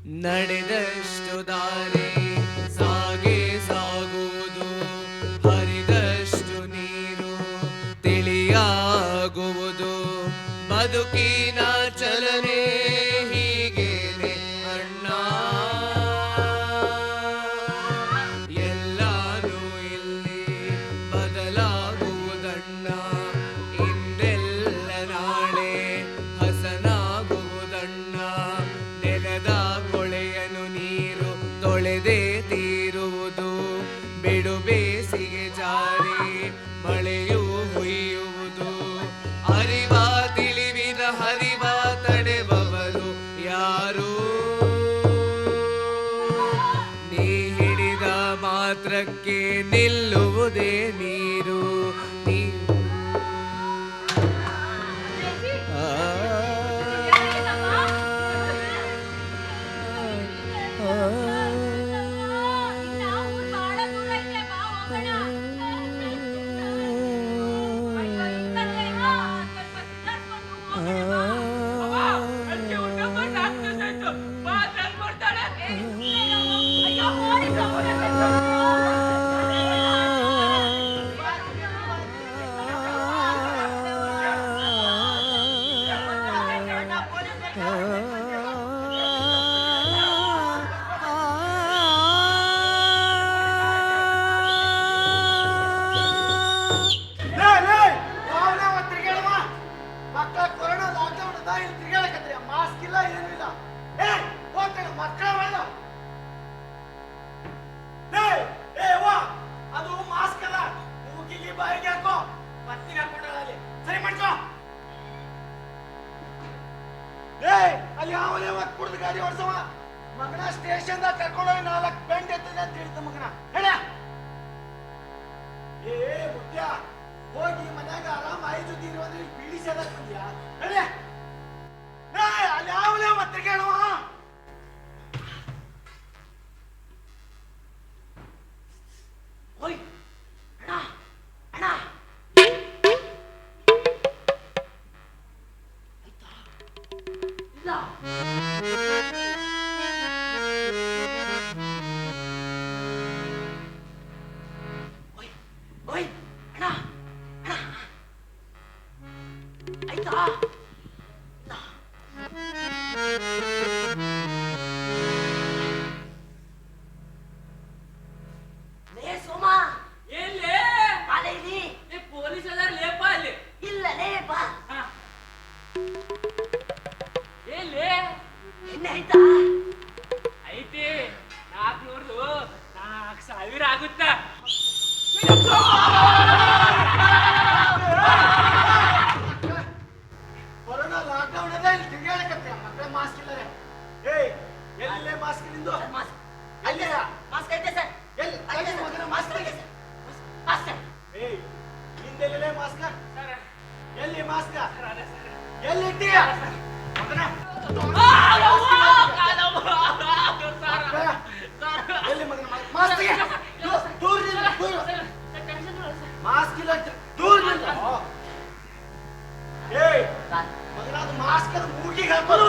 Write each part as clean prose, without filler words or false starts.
ನಡೆದಷ್ಟು ದಾರಿ ಸಾಗೆ ಸಾಗುವುದು, ಹರಿದಷ್ಟು ನೀರು ತಿಳಿಯಾಗುವುದು. ಬದುಕಿನ ಚಲನೆ ಹೀಗೇನೆ ಅಣ್ಣ, ಎಲ್ಲಾನು ಇಲ್ಲಿ ಬದಲಾಗುವುದಣ್ಣ. ಇಂದೆಲ್ಲ ನಾಳೆ ಹಸನಾಗುವುದಣ್ಣ. ನೆಲದ ಕೊಳೆಯನು ನೀರು ತೊಳೆದೇ ತೀರುವುದು. ಬಿಡು ಬೇಸಿಗೆ ಜಾರಿ ಮಳೆಯು ಹುಯ್ಯುವುದು. ಅರಿವ ತಿಳಿವಿನ ಹರಿವ ತಡೆಬವರು ಯಾರು? ನೀ ಹಿಡಿದ ಮಾತ್ರಕ್ಕೆ ನಿಲ್ಲುವುದೇ ನೀರು. ನೀ ಅಲ್ಲಿ ಯಾವನೇ ಕುಡ್ದು ಗಾಡಿ ಓಡಿಸವ ಮಗನ ಸ್ಟೇಷನ್ ದಾಗ ಕರ್ಕೊಂಡೋಗಿ 4 ಬೆಂಡ್ ಎತ್ತದೆ ಅಂತ ಹೇಳ್ತ ಮಗನ ಹೇಳ. ಏ ಮುತ್ಯ ಹೋಗಿ ಮನ್ಯಾಗ ಆರಾಮ ಆಯ್ತು ಇರುವಂದ್ರೆ ಬೀಡಿ ಸೇದಕ್ ಬಂದ್ಯಾ ಹೇಳ. ಅಲ್ಲಿ ಯಾವನೇ ಮತ್ತೆ ಹೇಳುವ ಹೋಯ್ ಅಣ್ಣ ಅಣ್ಣ ಐತಿ 400,000 ಆಗುತ್ತ. ಕೊರೋನಾ ಲಾಕ್ಡೌನ್ ಅದ ಇಲ್ಲಿ ತಿರ್ಗಾಡಕತ್ತೆ ಮಕ್ಕಳ ಮಾಸ್ಕ್ ಇಲ್ಲರೆ. ಏಯ್ ಎಲ್ಲೇ ಮಾಸ್ಕ್ ನಿಂದು? ಅಲ್ಲಿ ಮಾಸ್ಕ್ ಐತೆ ಸರ್. ಎಲ್ಲಿ ಐತೆ ಮಗನ ಮಾಸ್ಕ್ ಐತೆ ಸರ್. ಮಾಸ್ಕ್ ಏಯ್ ನಿಂದೆಲ್ಲೇ ಮಾಸ್ಕ್ ಸರ್? ಎಲ್ಲಿ ಮಾಸ್ಕ್ ಸರ್? ಅದೇ ಸರ್. ಎಲ್ಲಿ ಇಟ್ಟಿಯ ಮಗನ? ಎಲ್ಲಿ ಮಗನ ಮಾಸ್ಕ್ ದೂರ ದೂರ ಮಾಸ್ಕ್ ಇಲ್ಲ ದೂರ ಏಯ್ ಮಗನ ಅದು ಮಾಸ್ಕ್ ಅದು ಮೂಗಿಗೆ ಹಾಕೋದು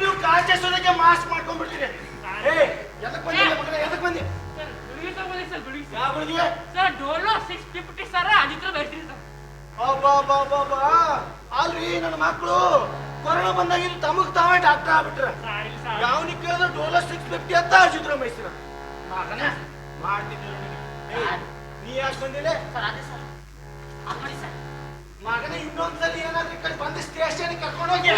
ನೀವು ಕಾಚೇಸೋದಕ್ಕೆ ಮಾಸ್ಕ್ ಮಾಡ್ಕೊಂಡ್ಬಿಡ್ತೀರಿ. ಏಯ್ ಎದಕ್ ಬಂದಿಲ್ಲ ಮಗನ ಎದಕ್ ಬಂದಿ? ಯಾವ ಗುಳಿಗೆ ಸರ್? ಡೋಲೋ 650 ಸರ್. ಅದಿತ್ರ ಬರ್ತೀರಿ ಸರ್. ಅಲ್ರಿ ನನ್ನ ಮಕ್ಕಳು ಕೊರೋನಾ ಬಂದಾಗ ತಮಗ್ ತಾವೇ ಡಾಕ್ಟರ್ ಆಗ್ಬಿಟ್ರ. ಯಾವನಿಗೆ ಕೇಳಿದ್ರೆ ಡೋಲೋ 650 ಅಂತ ಅಜಿತ್ರ ಮೈಸೂರ ಮಗನ ಮಾಡ್ತಿದ್ರು. ನೀ ಯಾಕೆ ಬಂದಿಲ್ಲ ಮಗನ? ಇನ್ನೊಂದ್ಸಲಿ ಏನಾದ್ರೂ ಈ ಕಡೆ ಬಂದು ಸ್ಟೇಷನ್ ಕರ್ಕೊಂಡೋಗಿ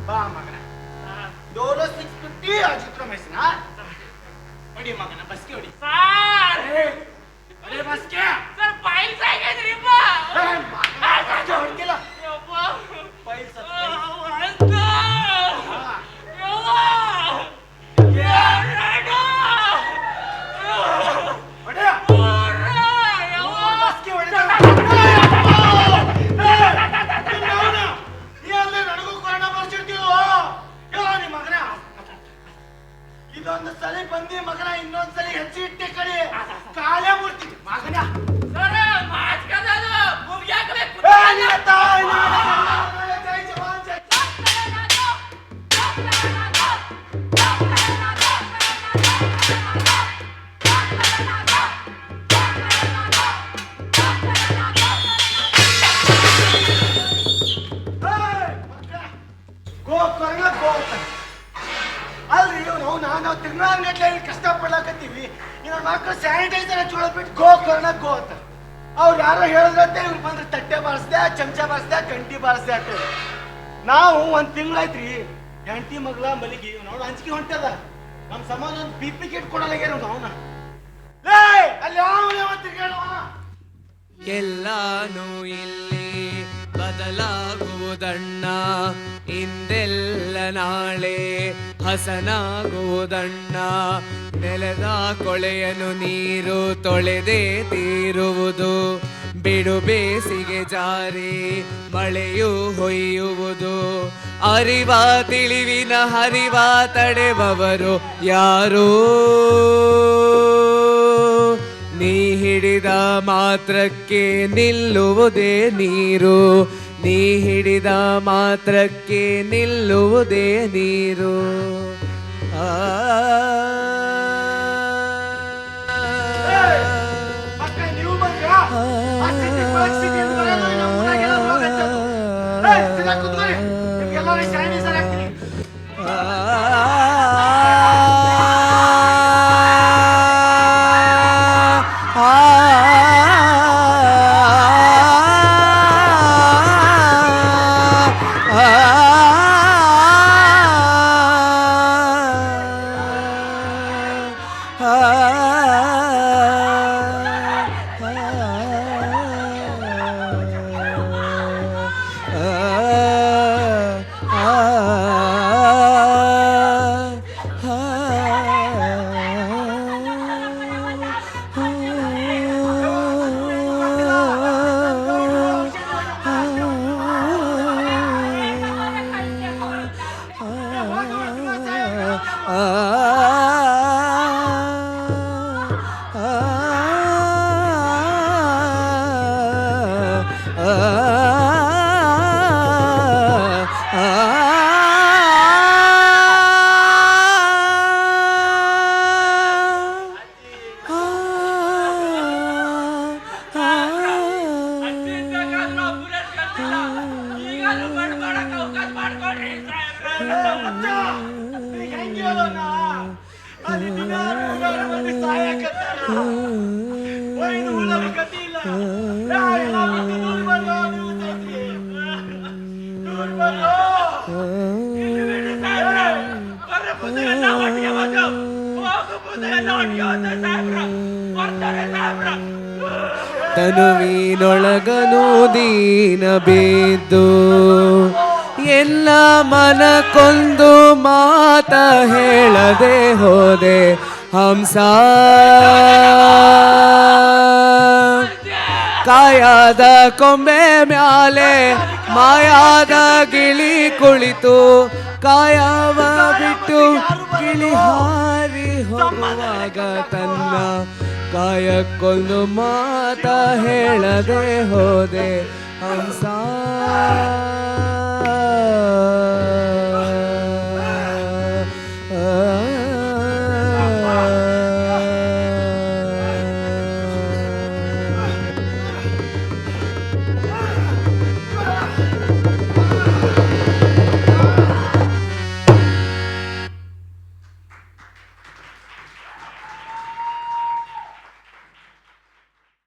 ಬಾ ಮಗನ. ಡೋಲೋ 650 ಅಜಿತ್ರ ಮೈಸೂರ ಹೊಡಿ ಮಗನ. ಬಸ್ಗೆ ಹೊಡಿ ಸರ್. ಅದೇ ಬಸ್ಗೆ ಸರ್ ಫೈಲ್ಸ್ ಆಗಿದ್ರಿಪ್ಪ. ಹೊಡ್ಕಿಲ್ಲ ಫೈಲ್ಸ್ ಇದೊಂದು ಒಂದು ಸಲ ಬಂದಿ ಮಗನ, ಇನ್ನೊಂದ್ಸಲಿ ಹೆಚ್ಚು ಇಟ್ಟೆ ಕಡೆ ಕಾಲೇ ಮುಡ್ತೀನಿ ಮಗನ. ಸರ್ ಮಾಸ್ಕದದು ಮುಗಿಯಾಕಬೇಕು. ಜೈ ಜವಾನ್ ಜೈ. ಗೋಕರ್ಣ ಗೋತ ಅಲ್ರಿ ನಾವು ತಿಂಗಳಗಟ್ಲೆ ಕಷ್ಟಪಡ್ಲಾಕತ್ತೀವಿ. ಇನ್ನು ಮಕ್ಕಳು ಸ್ಯಾನಿಟೈಸರ್ ಹಚ್ಕೊಳ್ಬಿಟ್ಟು ಗೋಕರ್ಣ ಗೋತ. ಅವ್ರು ಯಾರೋ ಹೇಳಿದ್ರಂತೆ ಇವ್ರು ಬಂದ್ರೆ ತಟ್ಟೆ ಬಾರಿಸ್ದೆ, ಚಮಚ ಬಾರಿಸ್ದೆ, ಗಂಟಿ ಬಾರಿಸ್ದೆ ಅಂತ. ನಾವು ಒಂದು ತಿಂಗಳಾಯ್ತ್ರಿ ಹೆಂಡತಿ ಮಗಳ ಮಲಿಗಿ ನಾವು ಹಂಚಿಕೆ ಹೊಂಟದ. ನಮ್ಮ ಸಮಾಜ ಒಂದು ಪಿಪಿ ಕಿಟ್ ಕೊಡಲಾಗ್ಯಾರ ಅವನ. ಅಲ್ಲಿ ಯಾವ ತಿರ್ಗಾಡವ ಎಲ್ಲಾನು ಇಲ್ಲಿ ಬದಲಾಗುವುದಣ್ಣ, ಇಂದೆಲ್ಲ ನಾಳೆ ಹಸನಾಗುವುದಣ್ಣ. ನೆಲದ ಕೊಳೆಯನು ನೀರು ತೊಳೆದೇ ತೀರುವುದು, ಬಿಡು ಬೇಸಿಗೆ ಜಾರಿ ಮಳೆಯು ಹೊಯ್ಯುವುದು. ಅರಿವ ತಿಳಿವಿನ ಹರಿವ ತಡೆಬವರು ಯಾರು? ನೀ ಹಿಡಿದ ಮಾತ್ರಕ್ಕೆ ನಿಲ್ಲುವುದೇ ನೀರು, ನೀ ಹಿಡಿದ ಮಾತ್ರಕ್ಕೆ ನಿಲ್ಲುವುದೇ ನೀರು. ನೀವು ಬಂದ್ರಾ? ನಿಮ್ಗೆಲ್ಲರೂ ಸ್ಯಾನಿಟೈಸರ್ ಹಾಕ್ತೀನಿ. ತನುವಿನೊಳಗನು ದೀನ ಬಿದ್ದು ಎಲ್ಲ ಮನಕ್ಕೊಂದು ಮಾತ ಹೇಳದೆ ಹೋದೆ ಹಂಸ. ಕಾಯಾದ ಕೊಂಬೆ ಮ್ಯಾಲೆ ಮಾಯಾದ ಗಿಳಿ ಕುಳಿತು, ಕಾಯವ ಬಿಟ್ಟು ಗಿಳಿ ಹಾರಿ ಹೋಗುವಾಗ ತನ್ನ ಕಾಯಕ್ಕೊಂದು ಮಾತ ಹೇಳದೆ ಹೋದೆ ಹಂಸ.